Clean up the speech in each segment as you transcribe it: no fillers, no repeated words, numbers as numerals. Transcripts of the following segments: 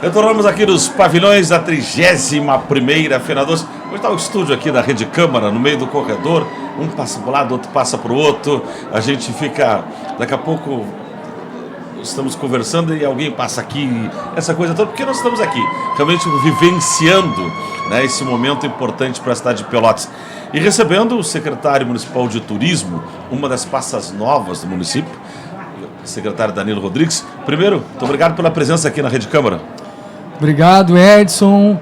Retornamos aqui nos pavilhões da 31ª Feira Doce. Hoje está o estúdio aqui da Rede Câmara, no meio do corredor. Um passa para o lado, outro passa para o outro. A gente fica... Daqui a pouco estamos conversando e alguém passa aqui. Essa coisa toda, porque nós estamos aqui realmente vivenciando, né, esse momento importante para a cidade de Pelotas. E recebendo o secretário municipal de turismo, uma das passas novas do município, o secretário Danilo Rodrigues. Primeiro, muito obrigado pela presença aqui na Rede Câmara. Obrigado, Edson.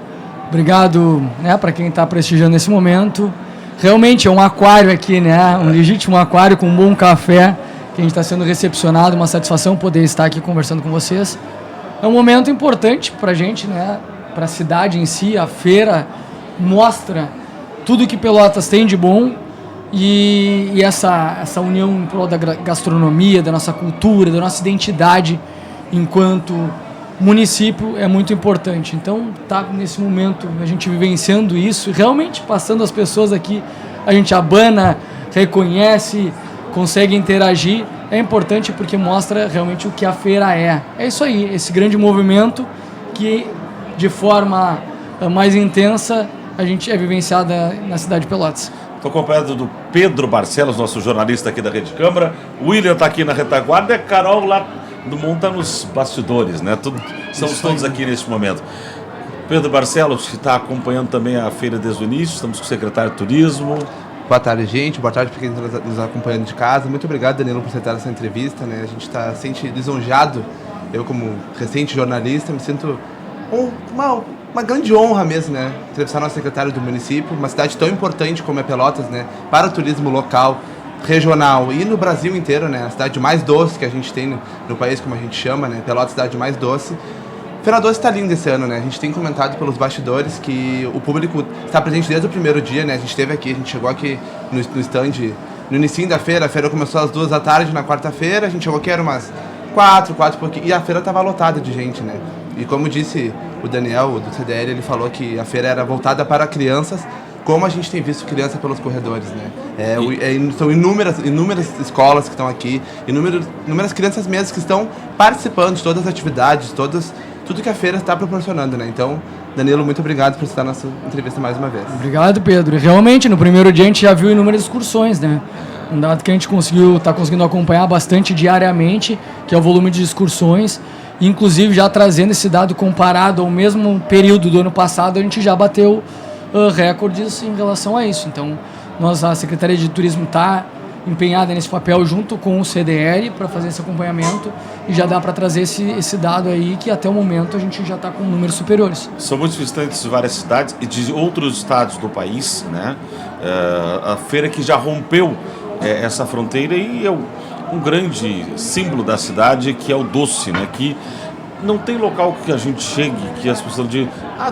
Obrigado, né, para quem está prestigiando esse momento. Realmente é um aquário aqui, né? Um legítimo aquário com um bom café, que a gente está sendo recepcionado. Uma satisfação poder estar aqui conversando com vocês. É um momento importante para a gente, né? Para a cidade em si. A feira mostra tudo que Pelotas tem de bom e essa união em prol da gastronomia, da nossa cultura, da nossa identidade enquanto município é muito importante. Então, tá nesse momento a gente vivenciando isso, realmente passando as pessoas aqui, a gente abana, reconhece, consegue interagir. É importante porque mostra realmente o que a feira é. É isso aí, esse grande movimento que de forma mais intensa a gente é vivenciada na cidade de Pelotas. Estou acompanhado do Pedro Barcelos, nosso jornalista aqui da Rede Câmara. O William está aqui na retaguarda e a Carol lá do mundo está nos bastidores, né? Estamos todos aqui neste momento. Pedro Barcelos, que está acompanhando também a feira desde o início, estamos com o secretário de Turismo. Boa tarde, gente. Boa tarde para quem está nos acompanhando de casa. Muito obrigado, Danilo, por aceitar essa entrevista, né? A gente está sente lisonjado. Eu, como recente jornalista, me sinto uma grande honra mesmo, né? Entrevistar nosso secretário do município, uma cidade tão importante como é Pelotas, né? Para o turismo local, regional e no Brasil inteiro, né? A cidade mais doce que a gente tem no país, como a gente chama, né? Pelotas, cidade mais doce. Feira Doce está linda esse ano, né? A gente tem comentado pelos bastidores que o público está presente desde o primeiro dia, né? A gente esteve aqui, a gente chegou aqui no stand no início da feira. A feira começou às 2 da tarde na quarta-feira, a gente chegou aqui, era umas 4 e pouquinho, e a feira estava lotada de gente, né? E como disse o Daniel, do CDL, ele falou que a feira era voltada para crianças, como a gente tem visto criança pelos corredores, né? São inúmeras escolas que estão aqui, inúmeras crianças mesmo que estão participando de todas as atividades, tudo que a feira está proporcionando, né? Então, Danilo, muito obrigado por estar na nossa entrevista mais uma vez. Obrigado, Pedro. Realmente, no primeiro dia a gente já viu inúmeras excursões, né? Um dado que a gente está conseguindo acompanhar bastante diariamente, que é o volume de excursões. Inclusive, já trazendo esse dado comparado ao mesmo período do ano passado, a gente já bateu recordes em relação a isso. Então, a Secretaria de Turismo está empenhada nesse papel junto com o CDL para fazer esse acompanhamento e já dá para trazer esse dado aí que até o momento a gente já está com números superiores. São muitos visitantes de várias cidades e de outros estados do país, né? A feira que já rompeu essa fronteira e é um grande símbolo da cidade, que é o doce, né? Que não tem local que a gente chegue que as pessoas dizem,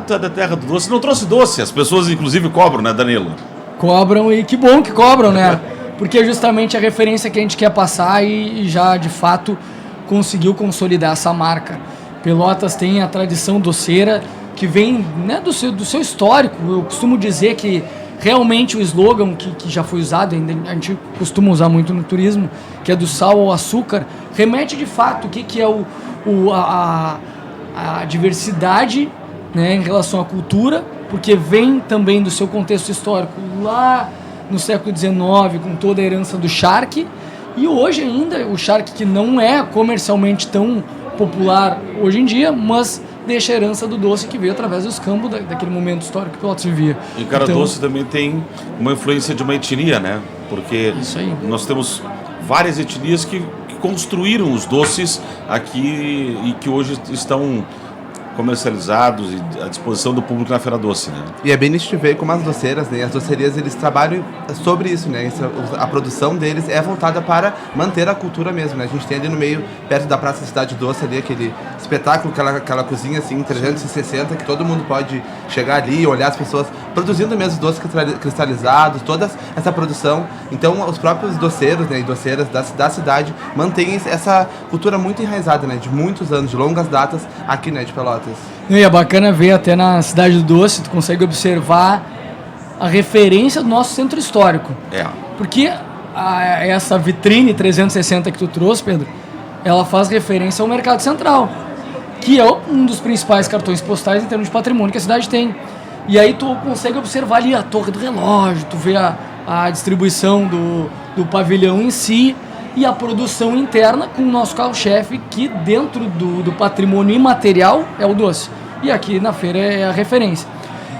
tu é da terra do doce. Não trouxe doce, as pessoas inclusive cobram, né, Danilo? Cobram, e que bom que cobram, né? Porque é justamente a referência que a gente quer passar e já de fato conseguiu consolidar essa marca. Pelotas tem a tradição doceira que vem, né, do seu histórico. Eu costumo dizer que realmente o slogan que já foi usado, a gente costuma usar muito no turismo, que é do sal ao açúcar, remete de fato o que é a diversidade, né, em relação à cultura, porque vem também do seu contexto histórico lá no século XIX, com toda a herança do charque, e hoje ainda o charque, que não é comercialmente tão popular hoje em dia, mas deixa a herança do doce que veio através do escambo daquele momento histórico que Pelotas vivia. E Cara Doce também tem uma influência de uma etnia, né? Porque nós temos várias etnias que construíram os doces aqui e que hoje estão comercializados e à disposição do público na Feira Doce, né? E é bem nisso de ver como as doceiras, né? As docerias, eles trabalham sobre isso, né? A produção deles é voltada para manter a cultura mesmo, né? A gente tem ali no meio, perto da Praça Cidade Doce, ali aquele espetáculo, aquela cozinha assim, 360, que todo mundo pode chegar ali e olhar as pessoas produzindo mesmo doces cristalizados, toda essa produção. Então, os próprios doceiros, né, e doceiras da cidade mantêm essa cultura muito enraizada, né? De muitos anos, de longas datas aqui, né, de Pelotas. E é bacana ver até na Cidade do Doce, tu consegue observar a referência do nosso centro histórico. Porque essa vitrine 360 que tu trouxe, Pedro, ela faz referência ao Mercado Central. que é um dos principais cartões postais em termos de patrimônio que a cidade tem. E aí tu consegue observar ali a torre do relógio, tu vê a distribuição do pavilhão em si e a produção interna com o nosso carro-chefe, que dentro do patrimônio imaterial é o doce. E aqui na feira é a referência.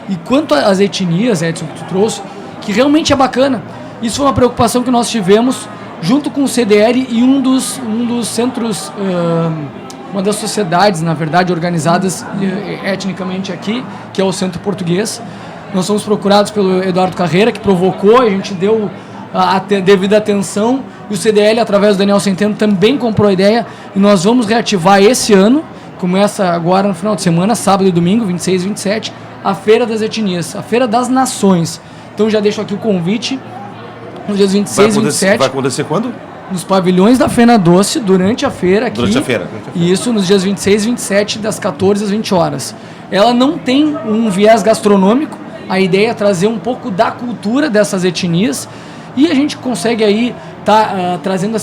E quanto às etnias, Edson, que tu trouxe, que realmente é bacana, isso foi uma preocupação que nós tivemos junto com o CDL e um dos centros, uma das sociedades, na verdade, organizadas etnicamente aqui, que é o Centro Português. Nós fomos procurados pelo Eduardo Carreira, que provocou, a gente deu a devida atenção, e o CDL, através do Daniel Centeno, também comprou a ideia, e nós vamos reativar esse ano, começa agora no final de semana, sábado e domingo, 26 e 27, a Feira das Etnias, a Feira das Nações. Então já deixo aqui o convite, nos dias 26 e 27. Vai acontecer quando? Nos pavilhões da Fena Doce, durante a feira aqui. Durante a feira. Isso, nos dias 26 e 27, das 14 às 20 horas. Ela não tem um viés gastronômico, a ideia é trazer um pouco da cultura dessas etnias, e a gente consegue aí trazendo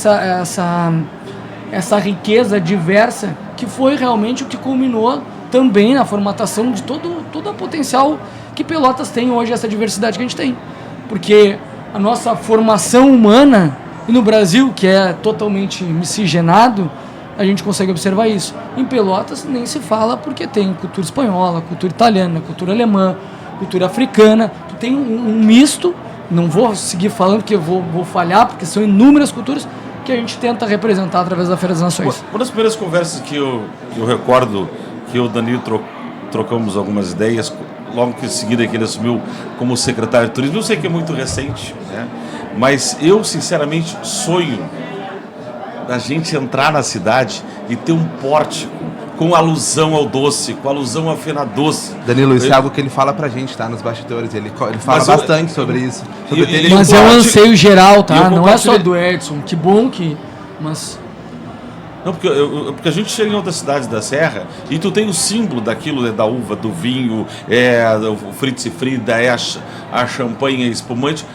essa riqueza diversa, que foi realmente o que culminou também na formatação de todo o potencial que Pelotas tem hoje, essa diversidade que a gente tem. Porque a nossa formação humana, e no Brasil, que é totalmente miscigenado, a gente consegue observar isso. Em Pelotas nem se fala, porque tem cultura espanhola, cultura italiana, cultura alemã, cultura africana. Tu tem um misto, não vou seguir falando porque eu vou falhar, porque são inúmeras culturas que a gente tenta representar através da Feira das Nações. Uma das primeiras conversas que eu recordo que o Danilo trocamos algumas ideias, logo que em seguida que ele assumiu como secretário de turismo, eu sei que é muito recente, né? Mas eu sinceramente sonho da gente entrar na cidade e ter um pórtico com alusão ao doce, com alusão à Fena Doce. Danilo, isso é algo que ele fala pra gente, tá? Nos bastidores. Ele fala bastante sobre isso. Sobre mas é um anseio geral, tá? Não é só do Edson. Que bom que... Mas... Não, porque a gente chega em outras cidades da Serra e tu tem o símbolo daquilo, da uva, do vinho, o Fritz e Frida, a champanhe espumante.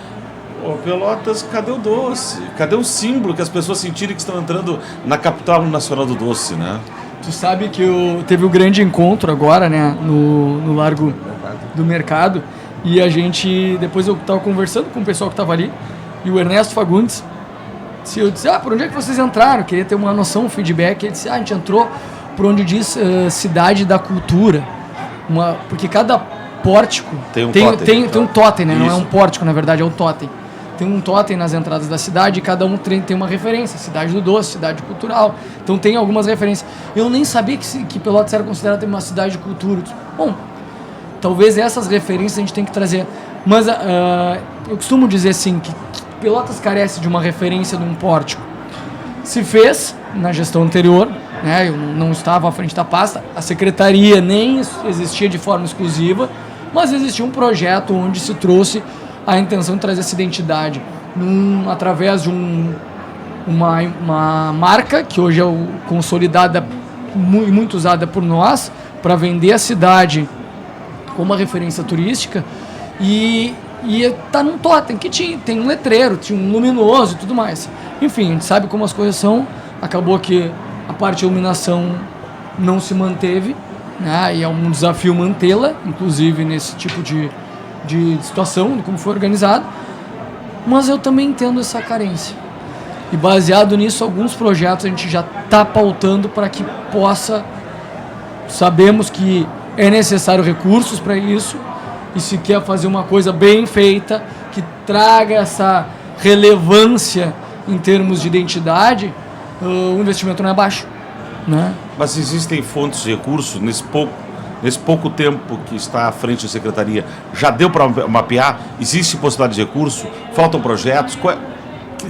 Ô, Pelotas, cadê o doce? Cadê o símbolo que as pessoas sentirem que estão entrando na capital nacional do doce, né? Tu sabe que teve o grande encontro agora, né, no Largo do Mercado, e a gente, depois eu estava conversando com o pessoal que estava ali, e o Ernesto Fagundes, eu disse, por onde é que vocês entraram? Eu queria ter uma noção, um feedback. Ele disse, a gente entrou por onde diz Cidade da Cultura, porque cada pórtico tem um totem, né? Não é um pórtico, na verdade, é um totem. Tem um totem nas entradas da cidade e cada um tem uma referência. Cidade do Doce, cidade cultural. Então tem algumas referências. Eu nem sabia que Pelotas era considerada uma cidade de cultura. Bom, talvez essas referências a gente tem que trazer. Mas eu costumo dizer assim, que Pelotas carece de uma referência de um pórtico. Se fez na gestão anterior, né, eu não estava à frente da pasta, a secretaria nem existia de forma exclusiva, mas existia um projeto onde se trouxe a intenção de trazer essa identidade através de uma marca que hoje é consolidada e muito usada por nós para vender a cidade como uma referência turística, e tá num totem que tem um letreiro, tinha um luminoso e tudo mais. Enfim, a gente sabe como as coisas são. Acabou que a parte de iluminação não se manteve, né? E é um desafio mantê-la, inclusive nesse tipo de situação, de como foi organizado. Mas eu também entendo essa carência. E baseado nisso, alguns projetos a gente já está pautando para que possa... Sabemos que é necessário recursos para isso, e se quer fazer uma coisa bem feita, que traga essa relevância em termos de identidade, o investimento não é baixo, né? Mas existem fontes de recursos nesse pouco tempo que está à frente da secretaria? Já deu para mapear? Existe possibilidade de recurso? Faltam projetos?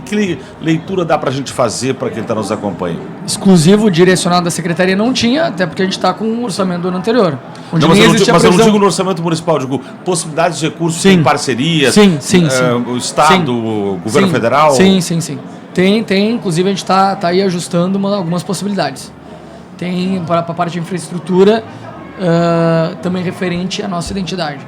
Que leitura dá para a gente fazer para quem nos acompanha? Exclusivo direcionado da secretaria não tinha, até porque a gente está com um orçamento do ano anterior. Não, mas eu não digo no orçamento municipal, eu digo possibilidades de recursos, sim, com parcerias, sim. O Estado, o Governo Federal? Sim. Tem, inclusive a gente está aí ajustando algumas possibilidades. Tem para a parte de infraestrutura, também referente à nossa identidade.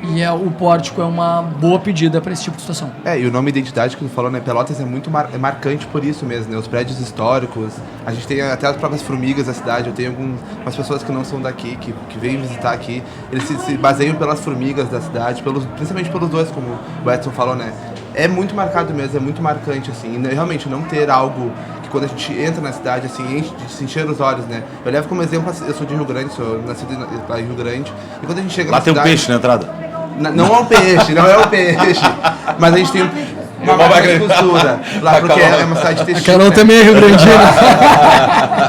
E o pórtico é uma boa pedida para esse tipo de situação. E o nome identidade que tu falou, né? Pelotas é muito marcante por isso mesmo, né? Os prédios históricos, a gente tem até as próprias formigas da cidade. Eu tenho algumas pessoas que não são daqui, que vêm visitar aqui, eles se baseiam pelas formigas da cidade, principalmente pelos dois, como o Edson falou, né? É muito marcado mesmo, é muito marcante, assim, e realmente não ter algo que quando a gente entra na cidade, assim, se encher os olhos, né? Eu levo como exemplo, eu sou de Rio Grande, sou nascido lá em Rio Grande, e quando a gente chega Lá na tem cidade... um peixe na entrada? Não é um peixe, não é um peixe. Mas a gente tem uma marca de cultura lá, porque é uma cidade textil. A Carol também é Rio Grandina.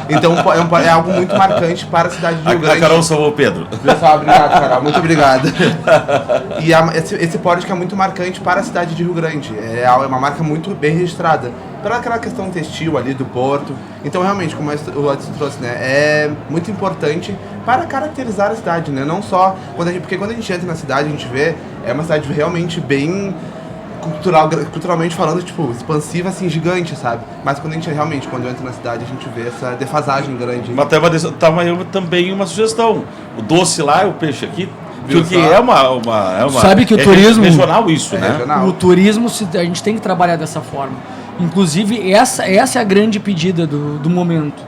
Então é algo muito marcante para a cidade de Rio Grande. A Carol salvou o Pedro. Pessoal, obrigado, Carol. Muito obrigado. E esse pórtico é muito marcante para a cidade de Rio Grande. É uma marca muito bem registrada. Pela aquela questão textil ali do porto. Então, realmente, como o Edson trouxe, né? É muito importante para caracterizar a cidade, né? Não só... Porque quando a gente entra na cidade, a gente vê... É uma cidade realmente bem... culturalmente falando, tipo, expansiva, assim, gigante, sabe? Mas quando entra na cidade, a gente vê essa defasagem grande. Mas também uma sugestão. O doce lá é o peixe aqui. Porque Sabe que o turismo... regional isso, né? Regional. O turismo, a gente tem que trabalhar dessa forma. Inclusive, essa é a grande pedida do momento.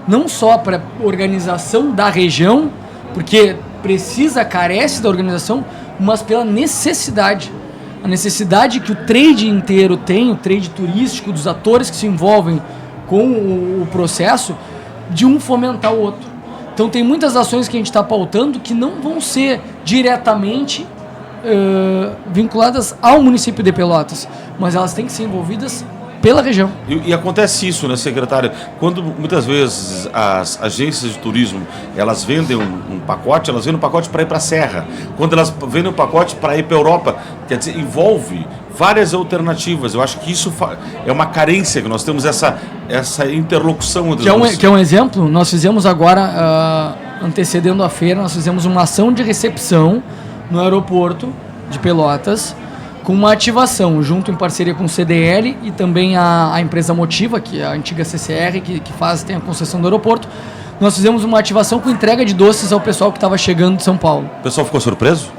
Não só para organização da região, porque carece da organização, mas pela necessidade. A necessidade que o trade inteiro tem, o trade turístico, dos atores que se envolvem com o processo, de um fomentar o outro. Então tem muitas ações que a gente está pautando que não vão ser diretamente vinculadas ao município de Pelotas, mas elas têm que ser envolvidas pela região. E acontece isso, né, secretário? Quando muitas vezes as agências de turismo, elas vendem um pacote, elas vendem um pacote para ir para a Serra. Quando elas vendem um pacote para ir para a Europa, quer dizer, envolve várias alternativas. Eu acho que isso é uma carência, que nós temos essa interlocução. Que é um exemplo, nós fizemos agora, antecedendo a feira, nós fizemos uma ação de recepção no aeroporto de Pelotas, com uma ativação, junto em parceria com o CDL e também a empresa Motiva, que é a antiga CCR, que tem a concessão do aeroporto. Nós fizemos uma ativação com entrega de doces ao pessoal que estava chegando de São Paulo. O pessoal ficou surpreso?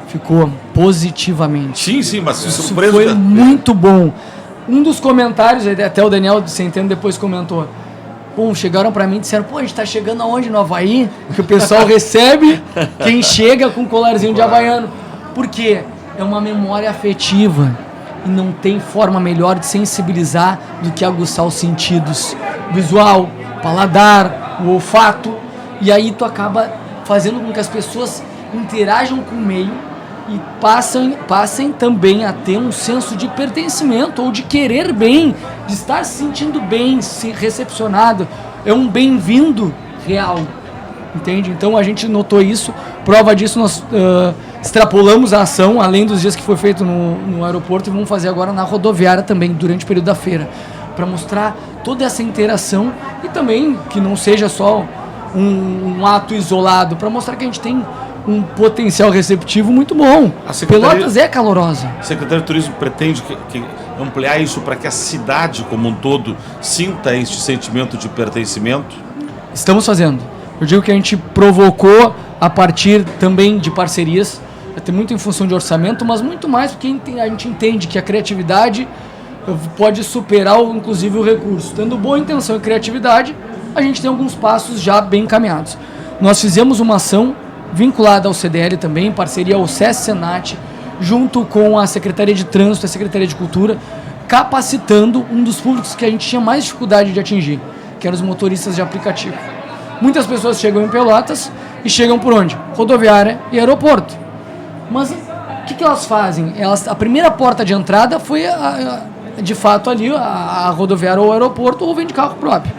Ficou positivamente. Sim, mas isso surpreso. Foi muito bom. Um dos comentários, até o Daniel Centeno depois comentou, chegaram pra mim e disseram, a gente tá chegando aonde? No Havaí? Que o pessoal recebe quem chega com um colarzinho de havaiano. Por quê? É uma memória afetiva e não tem forma melhor de sensibilizar do que aguçar os sentidos visual, paladar, o olfato, e aí tu acaba fazendo com que as pessoas interajam com o meio e passem também a ter um senso de pertencimento ou de querer bem, de estar se sentindo bem, se recepcionado. É um bem-vindo real, entende? Então a gente notou isso, prova disso nós extrapolamos a ação, além dos dias que foi feito no aeroporto, e vamos fazer agora na rodoviária também, durante o período da feira, para mostrar toda essa interação e também que não seja só um ato isolado, para mostrar que a gente tem um potencial receptivo muito bom. Pelotas é calorosa. A Secretaria de Turismo pretende ampliar isso para que a cidade como um todo sinta este sentimento de pertencimento? Estamos fazendo. Eu digo que a gente provocou a partir também de parcerias, até muito em função de orçamento, mas muito mais porque a gente entende que a criatividade pode superar, inclusive, o recurso. Tendo boa intenção e criatividade, a gente tem alguns passos já bem encaminhados. Nós fizemos uma ação vinculada ao CDL também, em parceria ao SESC-Senat, junto com a Secretaria de Trânsito e a Secretaria de Cultura, capacitando um dos públicos que a gente tinha mais dificuldade de atingir, que eram os motoristas de aplicativo. Muitas pessoas chegam em Pelotas e chegam por onde? Rodoviária e aeroporto. Mas o que elas fazem? A primeira porta de entrada foi, de fato, ali a rodoviária ou o aeroporto, ou vem de carro próprio.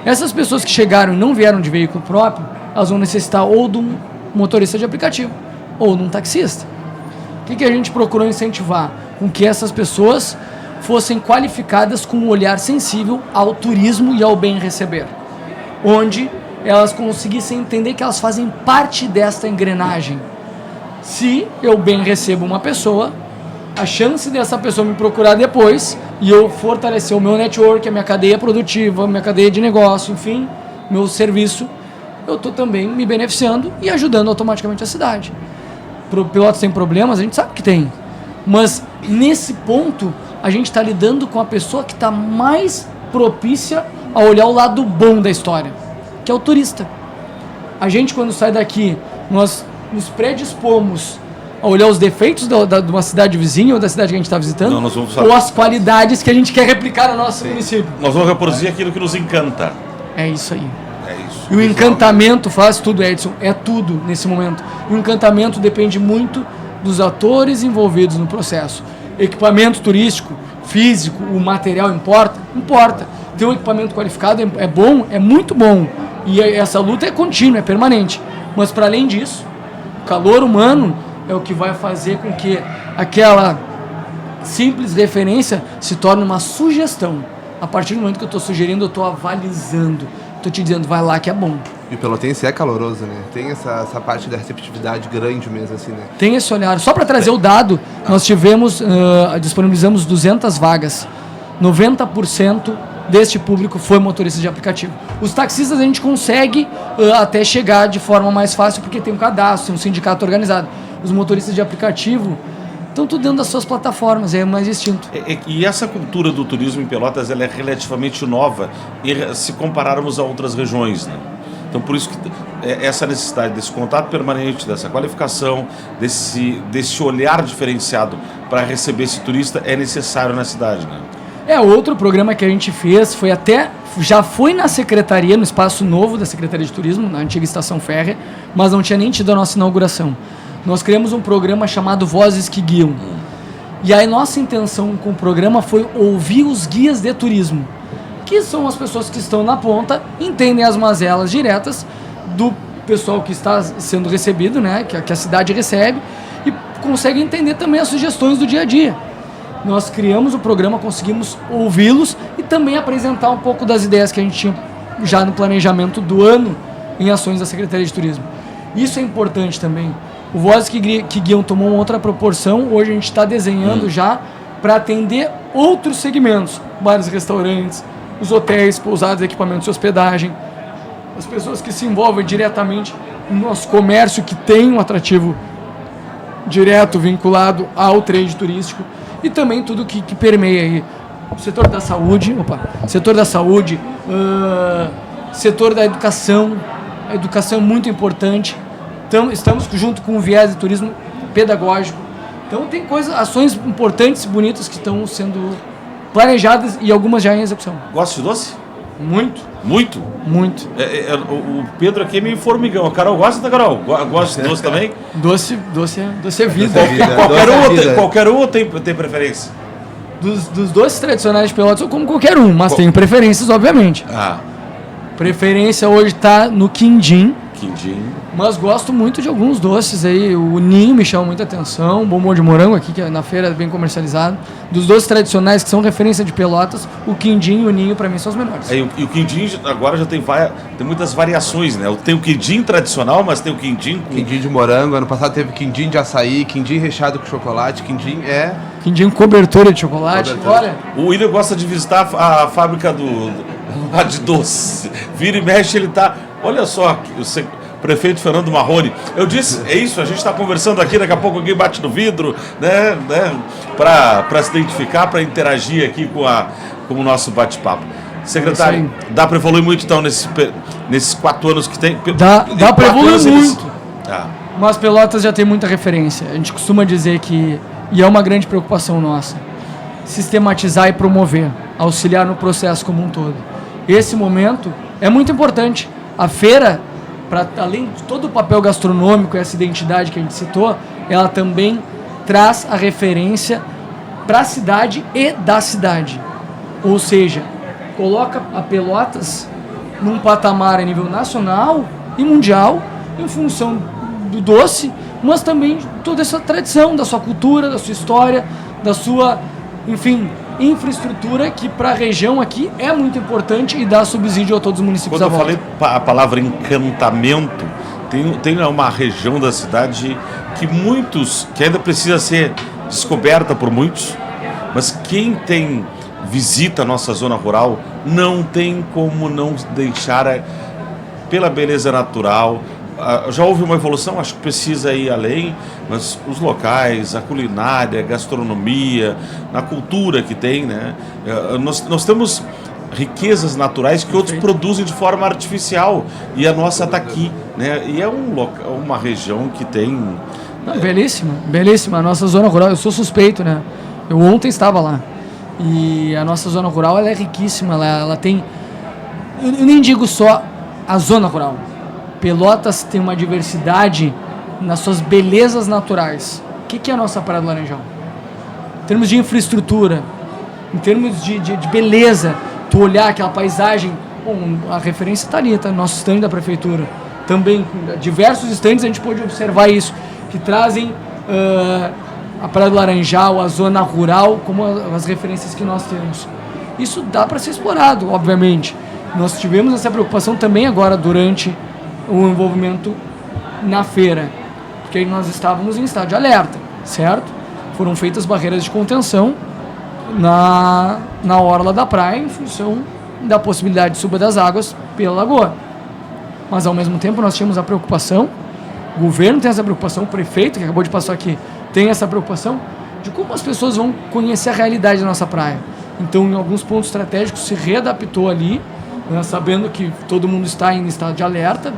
Essas pessoas que chegaram e não vieram de veículo próprio, elas vão necessitar ou de um motorista de aplicativo ou de um taxista. O que a gente procurou incentivar? Com que essas pessoas fossem qualificadas com um olhar sensível ao turismo e ao bem receber, onde elas conseguissem entender que elas fazem parte desta engrenagem. Se eu bem recebo uma pessoa, a chance dessa pessoa me procurar depois e eu fortalecer o meu network, a minha cadeia produtiva, a minha cadeia de negócio, enfim, meu serviço, eu estou também me beneficiando e ajudando automaticamente a cidade. Pelotas tem problemas, a gente sabe que tem. Mas nesse ponto, a gente está lidando com a pessoa que está mais propícia a olhar o lado bom da história, que é o turista. A gente, quando sai daqui, nós nos predispomos a olhar os defeitos de uma cidade vizinha ou da cidade que a gente está visitando, Não, nós vamos ou as qualidades que a gente quer replicar no nosso município. Nós vamos reproduzir aquilo que nos encanta. É isso aí. É isso. E o encantamento faz tudo, Edson, é tudo nesse momento. O encantamento depende muito dos atores envolvidos no processo. Equipamento turístico, físico, o material importa? Importa. Ter um equipamento qualificado é bom, é muito bom. E essa luta é contínua, é permanente. Mas para além disso, o calor humano é o que vai fazer com que aquela simples referência se torne uma sugestão. A partir do momento que eu estou sugerindo, eu estou avalizando. Estou te dizendo, vai lá que é bom. E o pelotense é caloroso, né? Tem essa parte da receptividade grande mesmo, assim, né? Tem esse olhar. Só para trazer o dado, nós disponibilizamos 200 vagas. 90% deste público foi motorista de aplicativo. Os taxistas a gente consegue até chegar de forma mais fácil, porque tem um cadastro, tem um sindicato organizado. Os motoristas de aplicativo estão tudo dentro das suas plataformas, é mais distinto. E essa cultura do turismo em Pelotas, ela é relativamente nova se compararmos a outras regiões, né? Então, por isso que essa necessidade desse contato permanente, dessa qualificação, desse olhar diferenciado para receber esse turista é necessário na cidade, né? Outro programa que a gente fez já foi na secretaria, no espaço novo da Secretaria de Turismo, na antiga Estação Férrea, mas não tinha nem tido a nossa inauguração. Nós criamos um programa chamado Vozes que Guiam. E a nossa intenção com o programa foi ouvir os guias de turismo, que são as pessoas que estão na ponta, entendem as mazelas diretas do pessoal que está sendo recebido, né, que a cidade recebe, e conseguem entender também as sugestões do dia a dia. Nós criamos o programa, conseguimos ouvi-los e também apresentar um pouco das ideias que a gente tinha já no planejamento do ano em ações da Secretaria de Turismo. Isso é importante também. O Vozes que Guiam tomou uma outra proporção. Hoje a gente está desenhando já para atender outros segmentos. Bares e restaurantes, os hotéis, pousadas, equipamentos de hospedagem, as pessoas que se envolvem diretamente no nosso comércio, que tem um atrativo direto vinculado ao trade turístico, e também tudo que permeia aí. O setor da saúde, setor da educação. A educação é muito importante. Estamos junto com o viés de turismo pedagógico. Então tem ações importantes, bonitas que estão sendo planejadas e algumas já em execução. Gosta de doce? Muito. Muito? Muito. O Pedro aqui é meio formigão. A Carol gosta, Carol? Gosta de doce também? Doce é vida. Qualquer um tem preferência? Dos doces tradicionais de Pelotas eu como qualquer um, mas tenho preferências, obviamente. Preferência hoje está no quindim. Mas gosto muito de alguns doces aí. O ninho me chama muita atenção. O bombom de morango aqui, que na feira é bem comercializado. Dos doces tradicionais que são referência de Pelotas, o quindim e o ninho para mim são os melhores. E o quindim agora já tem muitas variações, né? Tem o quindim tradicional, mas tem o quindim com... Quindim de morango. Ano passado teve quindim de açaí, quindim recheado com chocolate. Quindim com cobertura de chocolate. Olha. O William gosta de visitar a fábrica de doce. Vira e mexe, ele tá... Olha só, o prefeito Fernando Marrone. Eu disse, é isso, a gente está conversando aqui, daqui a pouco alguém bate no vidro, né para se identificar, para interagir aqui com o nosso bate-papo. Secretário, dá para evoluir muito então nesses 4 anos que tem? Dá para evoluir muito. Mas Pelotas já tem muita referência. A gente costuma dizer que, e é uma grande preocupação nossa, sistematizar e promover, auxiliar no processo como um todo. Esse momento é muito importante. A feira, além de todo o papel gastronômico e essa identidade que a gente citou, ela também traz a referência para a cidade e da cidade. Ou seja, coloca a Pelotas num patamar a nível nacional e mundial, em função do doce, mas também de toda essa tradição, da sua cultura, da sua história, da sua, enfim, infraestrutura, que para a região aqui é muito importante e dá subsídio a todos os municípios. Quando eu falei a palavra encantamento, tem uma região da cidade que ainda precisa ser descoberta por muitos, mas quem visita a nossa zona rural não tem como não deixar, pela beleza natural, já houve uma evolução, acho que precisa ir além, mas os locais, a culinária, a gastronomia, a cultura que tem, né? Nós temos riquezas naturais que outros produzem de forma artificial e a nossa está aqui, né? E é uma região que tem... Não, belíssima, belíssima. A nossa zona rural, eu sou suspeito, né? Eu ontem estava lá. E a nossa zona rural, ela é riquíssima, ela tem... Eu nem digo só a zona rural. Pelotas tem uma diversidade nas suas belezas naturais. O que é a nossa Praia do Laranjal? Em termos de infraestrutura, em termos de beleza, tu olhar aquela paisagem, bom, a referência está ali, está no nosso stand da prefeitura. Também, diversos stands a gente pode observar isso, que trazem a Praia do Laranjal, a zona rural, como as referências que nós temos. Isso dá para ser explorado, obviamente. Nós tivemos essa preocupação também agora durante o envolvimento na feira, porque nós estávamos em estado de alerta, certo? Foram feitas barreiras de contenção na orla da praia em função da possibilidade de suba das águas pela lagoa. Mas ao mesmo tempo nós tínhamos a preocupação, o governo tem essa preocupação, o prefeito que acabou de passar aqui tem essa preocupação de como as pessoas vão conhecer a realidade da nossa praia. Então em alguns pontos estratégicos se readaptou ali, né, sabendo que todo mundo está em estado de alerta,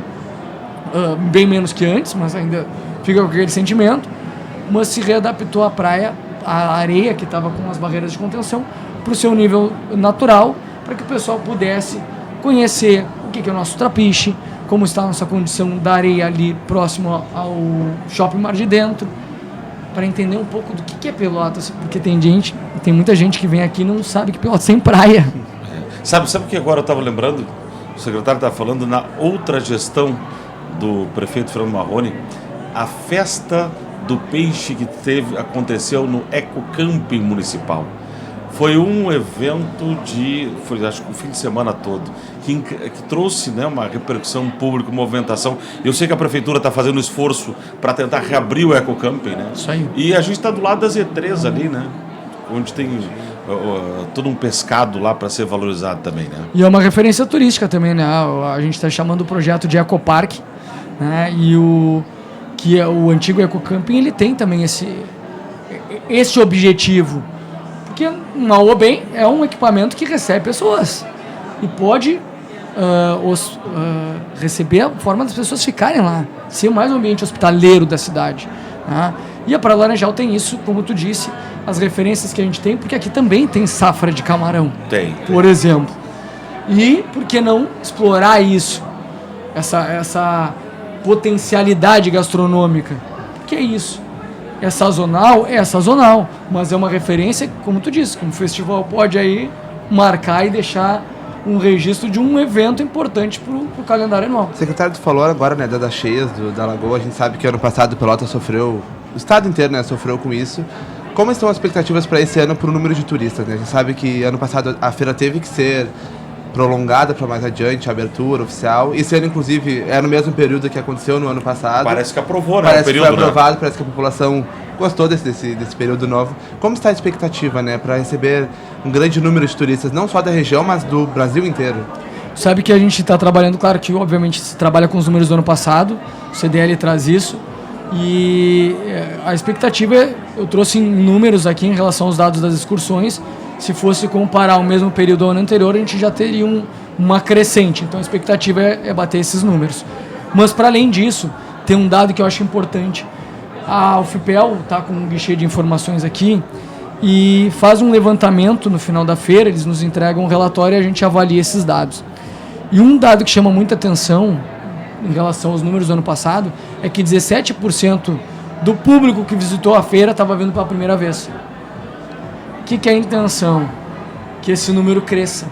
bem menos que antes, mas ainda fica com aquele sentimento, mas se readaptou a praia, a areia que estava com as barreiras de contenção, para o seu nível natural, para que o pessoal pudesse conhecer o que é o nosso trapiche, como está a nossa condição da areia ali próximo ao Shopping Mar de Dentro, para entender um pouco do que é Pelotas, porque tem muita gente que vem aqui e não sabe que Pelotas tem praia. Sabe o que agora eu estava lembrando? O secretário estava falando na outra gestão do prefeito Fernando Marrone, a festa do peixe que aconteceu no Ecocamping Municipal. Foi um evento acho que o fim de semana todo, que trouxe, né, uma repercussão pública, movimentação. Eu sei que a prefeitura está fazendo esforço para tentar reabrir o Ecocamping, né? Isso aí. E a gente está do lado da Z3 ali, né? Onde tem todo um pescado lá para ser valorizado também, né? E é uma referência turística também, né? A gente está chamando o projeto de Ecopark, né? E que é o antigo Ecocamping, ele tem também esse objetivo. Porque, mal ou bem, é um equipamento que recebe pessoas e pode receber a forma das pessoas ficarem lá, ser mais um ambiente hospitaleiro da cidade, né? E a Praia do Laranjal tem isso, como tu disse, as referências que a gente tem, porque aqui também tem safra de camarão, por exemplo. E por que não explorar isso, essa potencialidade gastronômica? Que é isso. É sazonal, mas é uma referência, como tu disse, como o festival pode aí marcar e deixar um registro de um evento importante para o calendário anual. Secretário, tu falou agora, né, das cheias da Lagoa. A gente sabe que ano passado o Pelotas sofreu, o estado inteiro, né, sofreu com isso. Como estão as expectativas para esse ano para o número de turistas, né? A gente sabe que ano passado a feira teve que ser prolongada para mais adiante, a abertura oficial. Esse ano, inclusive, é no mesmo período que aconteceu no ano passado. Parece que aprovou, né? Parece o período, que foi aprovado, né? parece que a população gostou desse período novo. Como está a expectativa, né, para receber um grande número de turistas, não só da região, mas do Brasil inteiro? Sabe que a gente está trabalhando, claro que obviamente se trabalha com os números do ano passado, o CDL traz isso, e a expectativa, eu trouxe números aqui em relação aos dados das excursões. Se fosse comparar o mesmo período ao ano anterior, a gente já teria uma crescente. Então a expectativa é bater esses números. Mas para além disso, tem um dado que eu acho importante. A UFPEL está com um guichê de informações aqui e faz um levantamento no final da feira, eles nos entregam um relatório e a gente avalia esses dados. E um dado que chama muita atenção em relação aos números do ano passado é que 17% do público que visitou a feira estava vindo pela primeira vez. O que é a intenção? Que esse número cresça.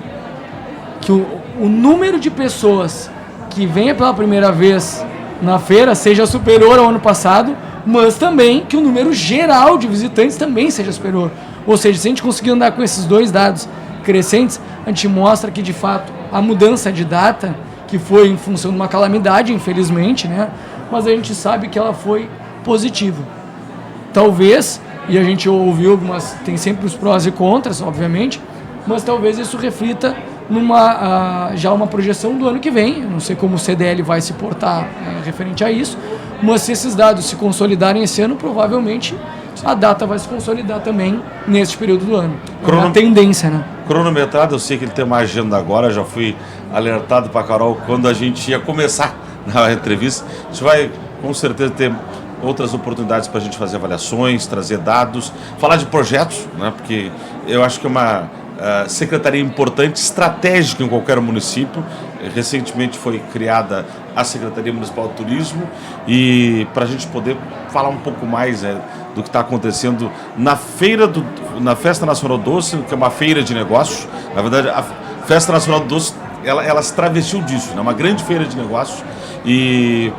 Que o número de pessoas que venha pela primeira vez na feira seja superior ao ano passado, mas também que o número geral de visitantes também seja superior. Ou seja, se a gente conseguir andar com esses dois dados crescentes, a gente mostra que, de fato, a mudança de data, que foi em função de uma calamidade, infelizmente, né? Mas a gente sabe que ela foi positiva. Talvez, e a gente ouviu algumas, tem sempre os prós e contras, obviamente, mas talvez isso reflita já uma projeção do ano que vem. Eu não sei como o CDL vai se portar referente a isso, mas se esses dados se consolidarem esse ano, provavelmente a data vai se consolidar também neste período do ano. É uma tendência, né? Cronometrado, eu sei que ele tem uma agenda agora, já fui alertado para a Carol quando a gente ia começar na entrevista. A gente vai com certeza ter outras oportunidades para a gente fazer avaliações, trazer dados, falar de projetos, né? Porque eu acho que é uma secretaria importante, estratégica em qualquer município. Recentemente foi criada a Secretaria Municipal de Turismo e para a gente poder falar um pouco mais do que está acontecendo na na Festa Nacional do Doce, que é uma feira de negócios. Na verdade, a Festa Nacional do Doce, ela se travestiu disso, né? Uma grande feira de negócios e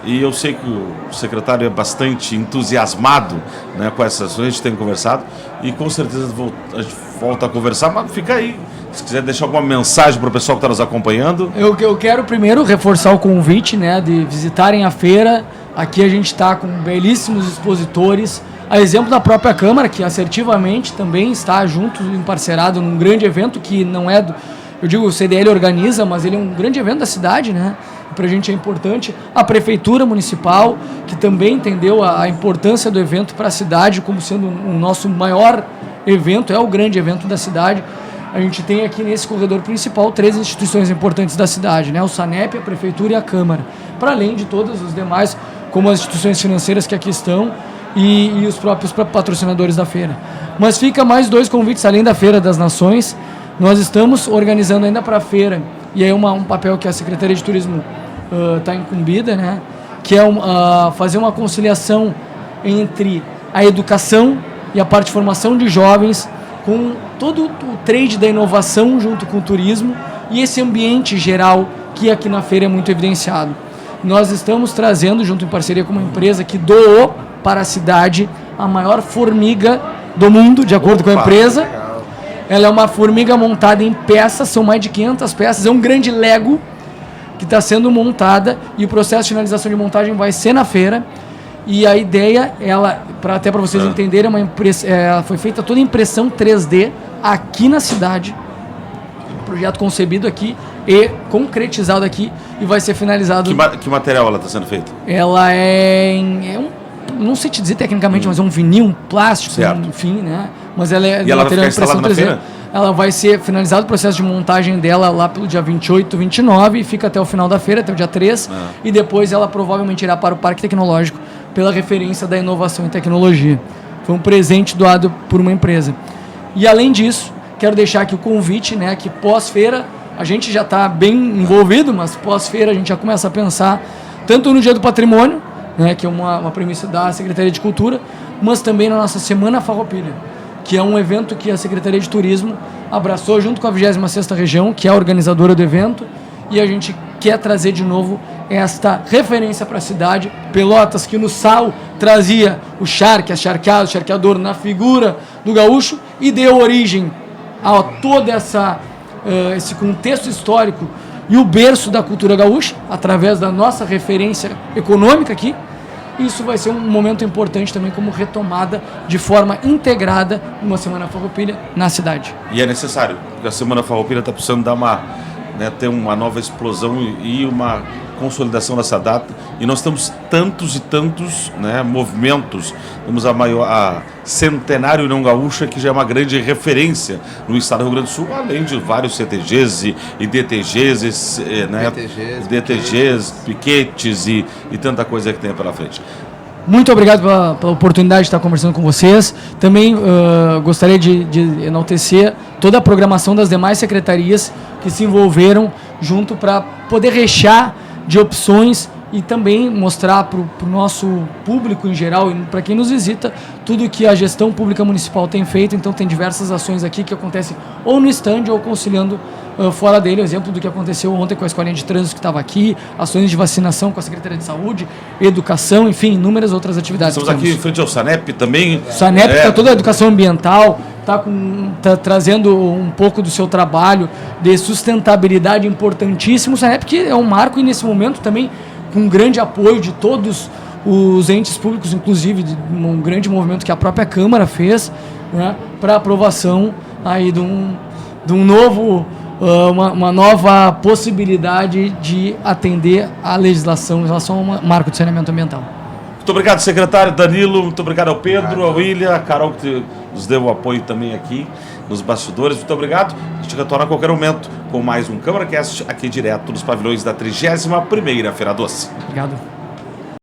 eu sei que o secretário é bastante entusiasmado, né, com essas ações, a gente tem conversado e com certeza a gente volta a conversar, mas fica aí. Se quiser deixar alguma mensagem para o pessoal que está nos acompanhando. Eu quero primeiro reforçar o convite, né, de visitarem a feira. Aqui a gente está com belíssimos expositores, a exemplo da própria Câmara, que assertivamente também está junto, emparcerado num grande evento que não é eu digo, o CDL organiza, mas ele é um grande evento da cidade, né? Para a gente é importante. A Prefeitura Municipal, que também entendeu a importância do evento para a cidade como sendo o nosso maior evento, é o grande evento da cidade. A gente tem aqui nesse corredor principal 3 instituições importantes da cidade, né? O SANEP, a Prefeitura e a Câmara. Para além de todas as demais, como as instituições financeiras que aqui estão e os próprios patrocinadores da feira. Mas fica mais 2 convites além da Feira das Nações. Nós estamos organizando ainda para a feira, e aí um papel que a Secretaria de Turismo está incumbida, né? Que é fazer uma conciliação entre a educação e a parte de formação de jovens, com todo o trade da inovação junto com o turismo e esse ambiente geral que aqui na feira é muito evidenciado. Nós estamos trazendo, junto em parceria com uma empresa que doou para a cidade a maior formiga do mundo, de acordo com a empresa. Legal. Ela é uma formiga montada em peças, são mais de 500 peças, é um grande Lego que está sendo montada e o processo de finalização de montagem vai ser na feira. E a ideia, até para vocês entenderem, foi feita toda a impressão 3D aqui na cidade. Projeto concebido aqui e concretizado aqui e vai ser finalizado. Que material ela está sendo feita? Ela não sei te dizer tecnicamente, mas é um vinil, um plástico, enfim, né? Mas ela é de material de impressão 3D. Feira? Ela vai ser finalizado o processo de montagem dela lá pelo dia 28, 29 e fica até o final da feira, até o dia 3. E depois ela provavelmente irá para o Parque Tecnológico pela referência da inovação e tecnologia. Foi um presente doado por uma empresa. E além disso, quero deixar aqui o convite, né, que pós-feira, a gente já está bem envolvido, mas pós-feira a gente já começa a pensar tanto no Dia do Patrimônio, né, que é uma premissa da Secretaria de Cultura, mas também na nossa Semana Farroupilha, que é um evento que a Secretaria de Turismo abraçou junto com a 26ª Região, que é a organizadora do evento, e a gente quer trazer de novo esta referência para a cidade. Pelotas, que no sal trazia o charque, a charqueada, o charqueador na figura do gaúcho e deu origem a todo esse contexto histórico e o berço da cultura gaúcha, através da nossa referência econômica aqui. Isso vai ser um momento importante também como retomada de forma integrada numa Semana Farroupilha na cidade. E é necessário, porque a Semana Farroupilha está precisando dar ter uma nova explosão e uma consolidação dessa data. E nós temos tantos e tantos, né, movimentos. Temos a Centenário União Gaúcha, que já é uma grande referência no estado do Rio Grande do Sul, além de vários CTGs e DTGs, né, DTGs, piquetes e tanta coisa que tem pela frente. Muito obrigado pela oportunidade de estar conversando com vocês. Também gostaria de enaltecer toda a programação das demais secretarias que se envolveram junto para poder rechear de opções e também mostrar para o nosso público em geral e para quem nos visita tudo que a gestão pública municipal tem feito. Então tem diversas ações aqui que acontecem ou no stand ou conciliando fora dele. O exemplo do que aconteceu ontem com a escolinha de trânsito que estava aqui, ações de vacinação com a Secretaria de Saúde, educação, enfim, inúmeras outras atividades. Estamos aqui em frente ao SANEP também. O SANEP está toda a educação ambiental, está trazendo um pouco do seu trabalho de sustentabilidade importantíssimo. O SANEP que é um marco e nesse momento também com um grande apoio de todos os entes públicos, inclusive de um grande movimento que a própria Câmara fez, né, para aprovação aí de um novo uma nova possibilidade de atender à legislação em relação ao marco de saneamento ambiental. Muito obrigado, secretário Danilo, muito obrigado ao Pedro, ao William, a Carol, que nos deu o apoio também aqui nos bastidores. Muito obrigado. A gente retorna a qualquer momento com mais um CâmaraCast aqui direto dos pavilhões da 31ª Feira Doce. Obrigado.